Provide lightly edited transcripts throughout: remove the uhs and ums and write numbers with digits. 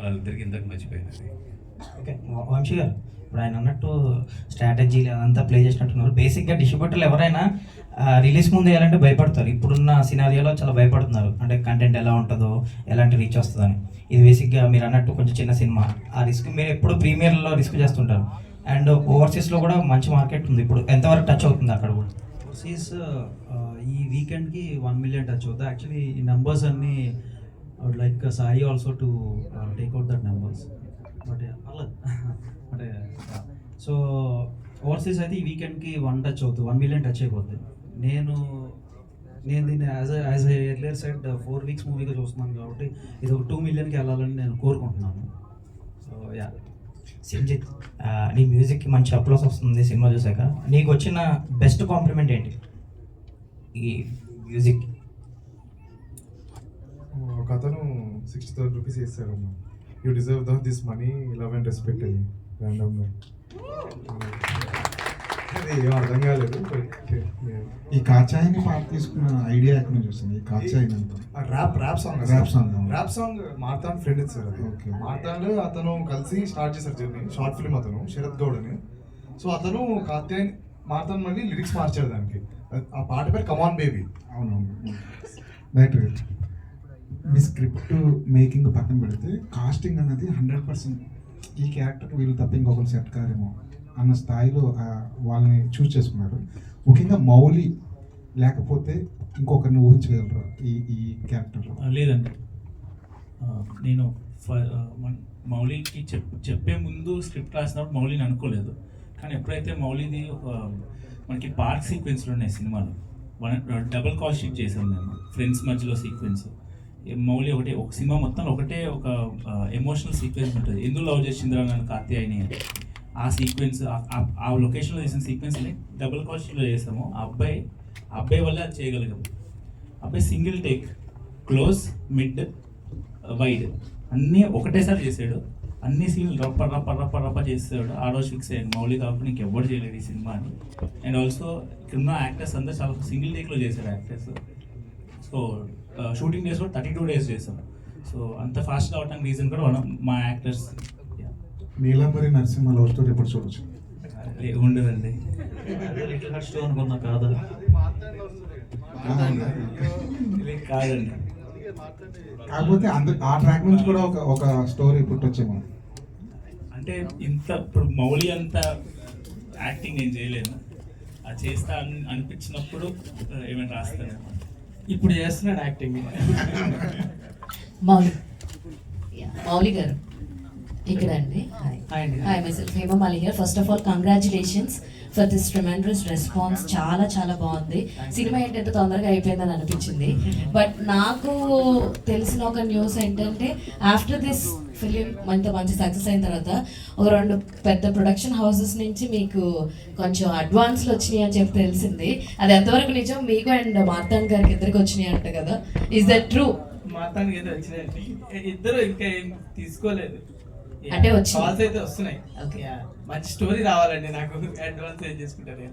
వాళ్ళిద్దరికి ఇంతకు మర్చిపోయింది. ఓకే, వంశీ గారు ఇప్పుడు ఆయన అన్నట్టు స్ట్రాటజీలు అదంతా ప్లే చేసినట్టున్నారు. బేసిక్గా డిస్ట్రిబ్యూటర్లు ఎవరైనా రిలీజ్ ముందు వేయాలంటే భయపడతారు. ఇప్పుడున్న సినారియోలో చాలా భయపడుతున్నారు, అంటే కంటెంట్ ఎలా ఉంటుందో, ఎలాంటి రీచ్ వస్తుందని. ఇది బేసిక్గా మీరు అన్నట్టు కొంచెం చిన్న సినిమా, ఆ రిస్క్ మీరు ఎప్పుడు ప్రీమియర్లో రిస్క్ చేస్తుంటారు. అండ్ ఓవర్సీస్లో కూడా మంచి మార్కెట్ ఉంది. ఇప్పుడు ఎంతవరకు టచ్ అవుతుంది అక్కడ కూడా? ఓవర్సీస్ ఈ వీకెండ్కి 1 million టచ్ అవుతుంది. యాక్చువల్లీ ఈ నెంబర్స్ అన్నీ would like Sai also to take out that numbers, but పర్లేదు. అంటే సో ఓవర్సీస్ అయితే ఈ వీకెండ్కి 1 టచ్ అవుతుంది, 1 million టచ్ అయిపోతుంది. నేను దీన్ని యాజ్ ఎర్లియర్ సైడ్ 4 weeks మూవీగా చూస్తున్నాను కాబట్టి ఇది ఒక 2 millionకి వెళ్ళాలని నేను కోరుకుంటున్నాను. So yeah. సింజిత్, నీ మ్యూజిక్కి మంచి అప్లోస్ వస్తుంది సినిమా చూసాక. నీకు వచ్చిన బెస్ట్ కాంప్లిమెంట్ ఏంటి ఈ మ్యూజిక్? ఒక అతను 60,000 రూపీస్ ఇస్తాడు, you deserve this money, love and respect అని ర్యాండమ్గా. అది ఏం అర్థం కాలేదు. ఈ కాచాయిని పాట తీసుకున్న ఐడియా ఎక్కడ నుంచి వస్తుంది? ఈ కాచాయిని rap song Martan friend sir. అది ఓకే. మార్తాన్లో అతను కలిసి స్టార్ట్ చేశారు జర్నీ, షార్ట్ ఫిల్మ్. అతను శరత్ గౌడ్ అని. సో అతను కాత్యాయన్ మార్తాన్ మళ్ళీ లిరిక్స్ మార్చాడు దానికి. ఆ పాట పేరు కమాన్ బేబీ. అవునవును, రైట్ రైట్. మీ స్క్రిప్ట్ మేకింగ్ పక్కన పెడితే కాస్టింగ్ అన్నది 100% ఈ క్యారెక్టర్ వీళ్ళు తప్ప ఇంకొకరు సెట్ కారేమో అన్న స్థాయిలో వాళ్ళని చూస్ చేసుకున్నారు. ముఖ్యంగా మౌలి లేకపోతే ఇంకొకరిని ఊహించగలరా ఈ క్యారెక్టర్లో? లేదండి, నేను మౌలికి చెప్పే ముందు స్క్రిప్ట్ రాసినప్పుడు మౌలిని అనుకోలేదు. కానీ ఎప్పుడైతే మౌలిది మనకి పార్క్ సీక్వెన్స్లు ఉన్నాయి సినిమాలో, డబుల్ కాల్ షీట్ చేసాం మేము, ఫ్రెండ్స్ మధ్యలో సీక్వెన్స్. మౌలి ఒక సినిమా మొత్తం ఒకటే ఒక ఎమోషనల్ సీక్వెన్స్ ఉంటుంది, ఎందుకు లవ్ చేసిందిరా నన్ను కాత్యాయని. ఆ సీక్వెన్స్ ఆ లొకేషన్లో చేసిన సీక్వెన్స్ని డబుల్ కాల్ షీట్లో చేసాము. ఆ అబ్బాయి వల్ల అది చేయగలిగాము. అబ్బాయి single take, close, mid, wide అన్నీ ఒకటేసారి చేసాడు. అన్ని సీన్లు రప్ప చేసాడు. ఆ రోజు ఫిక్స్ అయ్యాడు, మౌలి కాకుండా ఇంకెవ్వరు చేయలేడు ఈ సినిమా అని. అండ్ ఆల్సో ఇక్కడున్న యాక్టర్స్ అందరూ చాలా సింగిల్ టేక్లో చేశారు యాక్టర్స్. సో షూటింగ్ డేస్ కూడా 32 days చేసాం. సో అంత ఫాస్ట్గా అవడానికి రీజన్ కూడా మా actors. Neelambari Narasimha love story ఎప్పుడు చూడొచ్చు? ఉండదండి, స్టోరీ అనుకున్నా కాదా? కాదండి. కాకపోతే ఆ ట్రాక్ నుంచి కూడా ఒక స్టోరీ పుట్టొచ్చేమో. అంటే ఇప్పుడు మౌలి అంత యాక్టింగ్ నేను చేయలేను, అది చేస్తా అనిపించినప్పుడు ఏమైనా రాస్తాను. ఇప్పుడు చేస్తున్నాను యాక్టింగ్. మౌలి గారు ఇక్కడ అండి. Hi myself Hema Mali here. First of all congratulations for this tremendous response. చాలా చాలా బాగుంది. సినిమా ఏంటంటే తొందరగా అయిపోయిందని అనిపించింది. బట్ నాకు తెలిసిన ఒక న్యూస్ ఏంటంటే ఆఫ్టర్ దిస్ ఫిలిం మంచి సక్సెస్ అయిన తర్వాత ఒక 2 పెద్ద ప్రొడక్షన్ హౌసెస్ నుంచి మీకు కొంచెం అడ్వాన్స్లు వచ్చినాయి అని చెప్పి తెలిసింది. అది ఎంతవరకు నిజం? మీకు అండ్ మార్తాన్ గారికి ఇద్దరికి వచ్చినాయి అంట కదా, ఇస్ దట్ ట్రూ? మార్తాన్ అయితే వచ్చినాయండి, ఇద్దరు ఇంకా ఏం తీసుకోలేదు. అంటే వచ్చి కాల్స్ అయితే వస్తున్నాయి. ఓకే, మంచి స్టోరీ రావాలండి, నాకు అడ్వాన్స్ ఏం చేసుకుంటారు.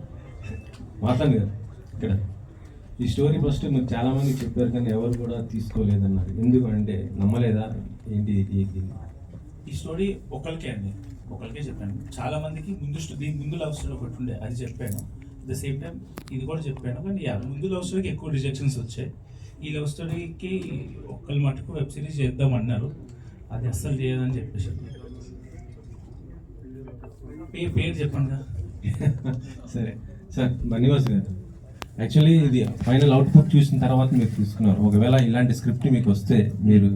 మార్తాన్ గారు ఇక్కడ ఈ స్టోరీ ఫస్ట్ మీరు చాలా మందికి చెప్పారు కానీ ఎవరు కూడా తీసుకోలేదన్నారు. ఎందుకు అంటే నమ్మలేదా ఏంటి? ఈ స్టోరీ ఒకరికే అండి, ఒకరికే చెప్పాను. చాలా మందికి దీని ముందు లవ్ స్టోరీ ఒకటి ఉండే, అది చెప్పాను. అట్ ద సేమ్ టైం ఇది కూడా చెప్పాను. కానీ ముందు లవ్ స్టోరీకి ఎక్కువ రిజెక్షన్స్ వచ్చాయి. ఈ లవ్ స్టోరీకి ఒక్కరి మటుకు వెబ్ సిరీస్ చేద్దామన్నారు, అది అస్సలు చేయదని చెప్పేసి. పేరు చెప్పండి కదా. సరే సార్, బన్నీవాస్ గారు యాక్చువల్లీ ఇది ఫైనల్ అవుట్పుట్ చూసిన తర్వాత మీరు తీసుకున్నారు. ఒకవేళ ఇలాంటి స్క్రిప్ట్ మీకు వస్తే మీరు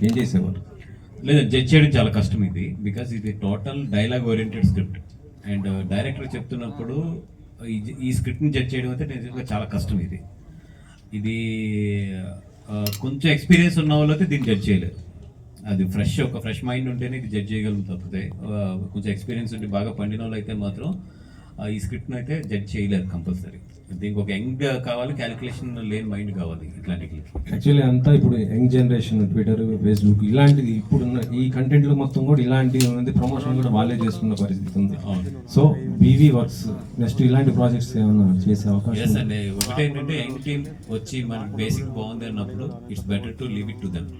ఏం చేసేవారు? లేదా జడ్జ్ చేయడం చాలా కష్టం ఇది, బికాస్ ఇది total dialogue oriented script. And director చెప్తున్నప్పుడు ఈ స్క్రిప్ట్ని జడ్జ్ చేయడం అయితే నిజంగా చాలా కష్టం. ఇది కొంచెం ఎక్స్పీరియన్స్ ఉన్న వాళ్ళు అయితే దీన్ని జడ్జ్ చేయలేరు. అది ఒక ఫ్రెష్ మైండ్ ఉంటేనే ఇది జడ్జ్ చేయగలం, తప్పితే కొంచెం ఎక్స్పీరియన్స్ ఉంటే బాగా పండిన వాళ్ళు అయితే మాత్రం ఈ స్క్రిప్ట్ని అయితే జడ్జ్ చేయలేరు కంపల్సరీ. దీనికి ఒక యంగ్ కావాలి, క్యాలిక్యులేషన్ లేని మైండ్ కావాలి ఇట్లాంటివి. యాక్చువల్లీ అంతా ఇప్పుడు యంగ్ జనరేషన్, ట్విట్టర్, ఫేస్బుక్ ఇలాంటిది ఇప్పుడున్న ఈ కంటెంట్లో మొత్తం కూడా ఇలాంటి ప్రమోషన్ కూడా వాళ్ళే చేసుకున్న పరిస్థితి ఉంది. సో బీవీ వర్క్స్ నెక్స్ట్ ఇలాంటి ప్రాజెక్ట్స్ ఏమైనా చేసే అవకాశం? అండి, ఒకటి ఏంటంటే యంగ్ టీమ్ వచ్చి మనకి బేసిక్ బాగుంది అన్నప్పుడు it's better to leave it to them.